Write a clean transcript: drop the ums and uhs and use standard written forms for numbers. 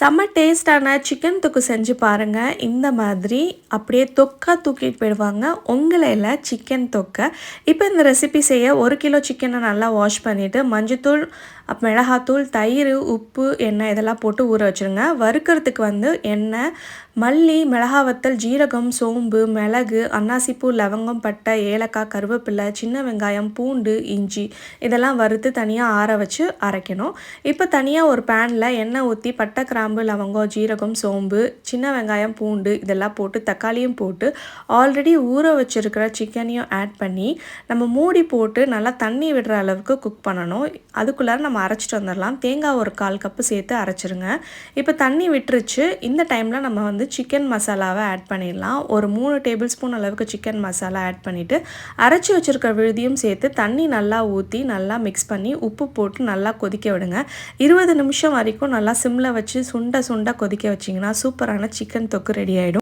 செம்ம டேஸ்டான சிக்கன் தொக்கு செஞ்சு பாருங்கள். இந்த மாதிரி அப்படியே தொக்கா தூக்கிட்டு போயிடுவாங்க உங்களையில் சிக்கன் தொக்கை. இப்போ இந்த ரெசிபி செய்ய 1 கிலோ சிக்கனை நல்லா வாஷ் பண்ணிவிட்டு மஞ்சத்தூள், மிளகாத்தூள், தயிர், உப்பு, எண்ணெய் இதெல்லாம் போட்டு ஊற வச்சுருங்க. வறுக்கிறதுக்கு எண்ணெய், மல்லி, மிளகா வத்தல், ஜீரகம், சோம்பு, மிளகு, அன்னாசிப்பூ, லவங்கம், பட்டை, ஏலக்காய், கருவேப்பிலை, சின்ன வெங்காயம், பூண்டு, இஞ்சி இதெல்லாம் வறுத்து தனியாக ஆற வச்சு அரைக்கணும். இப்போ தனியாக ஒரு பேனில் எண்ணெய் ஊற்றி பட்டை, கிராம்பு, லவங்கம், ஜீரகம், சோம்பு, சின்ன வெங்காயம், பூண்டு இதெல்லாம் போட்டு தக்காளியும் போட்டு ஆல்ரெடி ஊற வச்சுருக்கிற சிக்கனையும் ஆட் பண்ணி நம்ம மூடி போட்டு நல்லா தண்ணி விடுற அளவுக்கு குக் பண்ணணும். அதுக்குள்ளார நம்ம அரைச்சிட்டு வந்துடலாம். தேங்காய் ஒரு 1/4 கப்பு சேர்த்து அரைச்சிருங்க. இப்போ தண்ணி விட்டுருச்சு. இந்த டைமில் நம்ம சிக்கன் மசாலாவை ஆட் பண்ணிடலாம். ஒரு 3 டேபிள் ஸ்பூன் அளவுக்கு சிக்கன் மசாலா ஆட் பண்ணிவிட்டு அரைச்சி வச்சுருக்க விழுதியும் சேர்த்து தண்ணி நல்லா ஊற்றி நல்லா மிக்ஸ் பண்ணி உப்பு போட்டு நல்லா கொதிக்க விடுங்க. 20 நிமிஷம் வரைக்கும் நல்லா சிம்மில் வச்சு சுண்ட கொதிக்க வச்சிங்கன்னா சூப்பரான சிக்கன் தொக்கு ரெடி ஆகிடும்.